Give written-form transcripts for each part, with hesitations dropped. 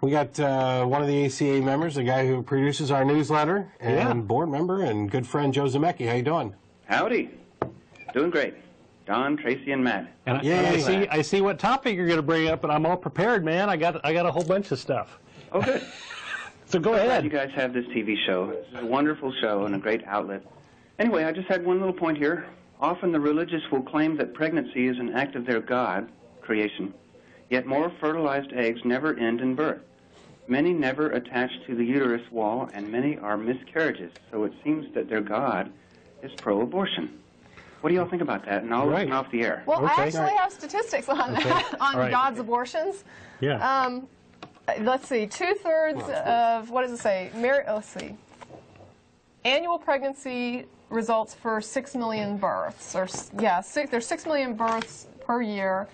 We got one of the ACA members, the guy who produces our newsletter, and board member and good friend Joe Zemecki. How you doing? Howdy. Doing great. Don, Tracy, and Matt. And I see what topic you're going to bring up, and I'm all prepared, man. I got a whole bunch of stuff. Oh, good. So go I'm ahead. glad you guys have this TV show. This is a wonderful show and a great outlet. Anyway, I just had one little point here. Often the religious will claim that pregnancy is an act of their God, creation, yet more fertilized eggs never end in birth. Many never attach to the uterus wall, and many are miscarriages, so it seems that their God is pro-abortion. What do y'all think about that? And I'll listen off the air. Well, I actually have statistics on that, on God's abortions. Yeah. Let's see, 2/3 of, what does it say? Let's see. Annual pregnancy results for 6 million births. Or, there's 6 million births per year.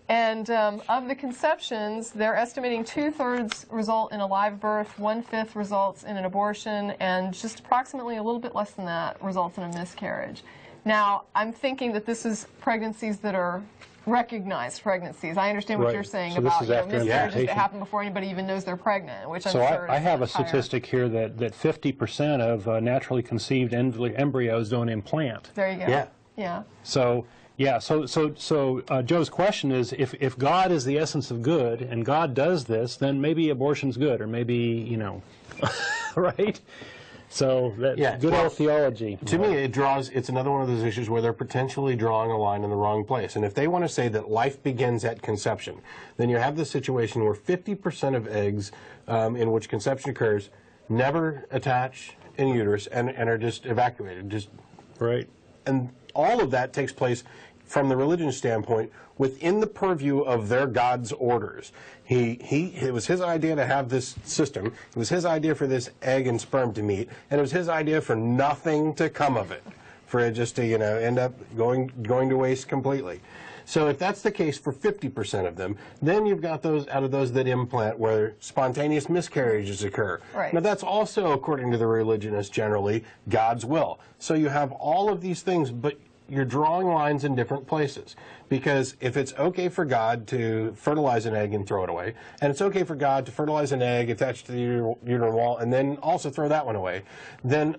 And of the conceptions, they're estimating 2/3 result in a live birth, 1/5 results in an abortion, and just approximately a little bit less than that results in a miscarriage. Now, I'm thinking that this is pregnancies that are recognized pregnancies. I understand what you're saying about miscarriages that happen before anybody even knows they're pregnant, which I'm sure I have a statistic here that 50% of naturally conceived embryos don't implant. There you go. Yeah. So Joe's question is, if God is the essence of good and God does this, then maybe abortion's good, or maybe, you know, right? So that's good old theology. To me, it's another one of those issues where they're potentially drawing a line in the wrong place. And if they want to say that life begins at conception, then you have the situation where 50% of eggs in which conception occurs never attach in uterus and are just evacuated. And all of that takes place from the religion standpoint within the purview of their God's orders. It was his idea to have this system. It was his idea for this egg and sperm to meet, and it was his idea for nothing to come of it, for it just to, you know, end up going to waste completely. So if that's the case for 50% of them, then you've got those out of those that implant where spontaneous miscarriages occur. Now that's also, according to the religionists generally, God's will. So you have all of these things, but you're drawing lines in different places. Because if it's okay for God to fertilize an egg and throw it away, and it's okay for God to fertilize an egg attached to the uterine wall and then also throw that one away, then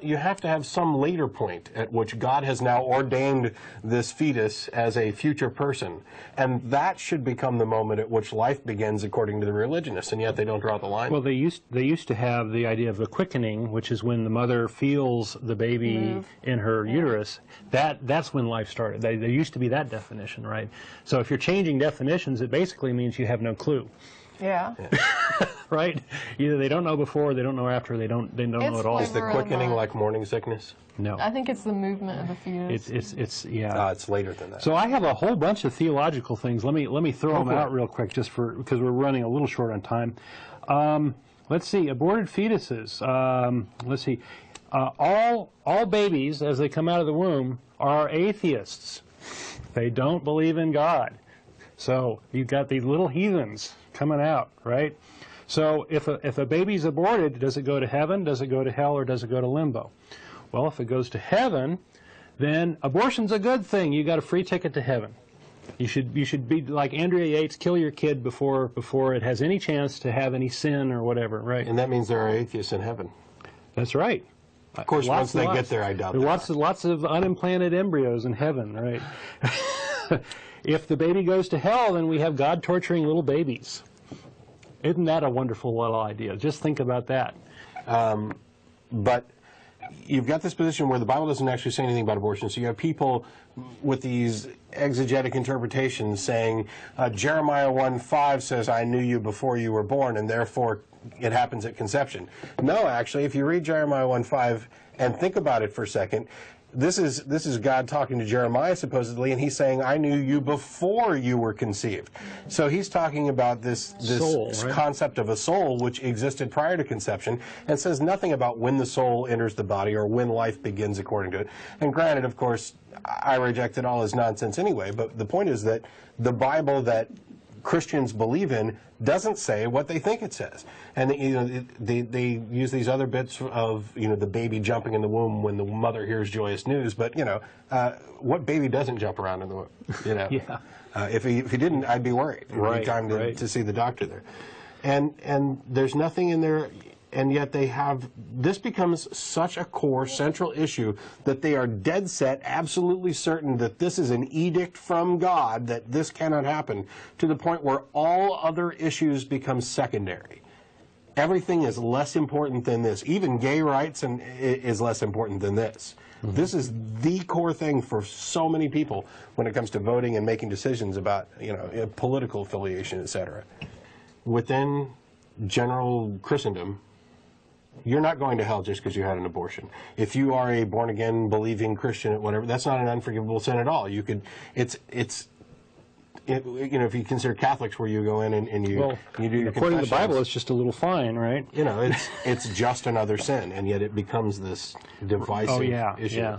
you have to have some later point at which God has now ordained this fetus as a future person. And that should become the moment at which life begins according to the religionists, and yet they don't draw the line. Well, they used to have the idea of the quickening, which is when the mother feels the baby in her uterus. That's when life started. There used to be that definition, right? So if you're changing definitions, it basically means you have no clue. Right? Either they don't know before, they don't know after, they don't know at all. Is the quickening like morning sickness? No. I think it's the movement of the fetus. It's later than that. So I have a whole bunch of theological things. Let me throw them out real quick, just because we're running a little short on time. Let's see, aborted fetuses. Let's see, all babies as they come out of the womb are atheists. They don't believe in God. So you've got these little heathens coming out, right? So if a baby's aborted, does it go to heaven, does it go to hell, or does it go to limbo? Well, if it goes to heaven, then abortion's a good thing. You got a free ticket to heaven. You should be like Andrea Yates, kill your kid before it has any chance to have any sin or whatever, right? And that means there are atheists in heaven. That's right. Of course, once they get there, I doubt that. Lots of unimplanted embryos in heaven, right? If the baby goes to hell, then we have God torturing little babies. Isn't that a wonderful little idea? Just think about that. But you've got this position where the Bible doesn't actually say anything about abortion. So you have people with these exegetic interpretations saying, Jeremiah 1:5 says, I knew you before you were born, and therefore it happens at conception. No, actually, if you read Jeremiah 1:5 and think about it for a second, this is God talking to Jeremiah, supposedly, and he's saying, I knew you before you were conceived. So he's talking about this soul, concept of a soul which existed prior to conception, and says nothing about when the soul enters the body or when life begins according to it. And granted, of course, I reject it all as nonsense anyway, but the point is that the Bible that Christians believe in doesn't say what they think it says. And they use these other bits of the baby jumping in the womb when the mother hears joyous news, but what baby doesn't jump around in the womb? If he didn't, I'd be worried. It would be time to see the doctor there. And there's nothing in there, and yet they have, this becomes such a core central issue that they are dead set, absolutely certain that this is an edict from God, that this cannot happen, to the point where all other issues become secondary. Everything is less important than this. Even gay rights is less important than this. Mm-hmm. This is the core thing for so many people when it comes to voting and making decisions about, political affiliation, etc. Within general Christendom, you're not going to hell just because you had an abortion. If you are a born-again, believing Christian, whatever, that's not an unforgivable sin at all. You could, if you consider Catholics, where you go in and you do your confessions. According to the Bible, it's just a little fine, right? It's just another sin, and yet it becomes this divisive issue. Yeah.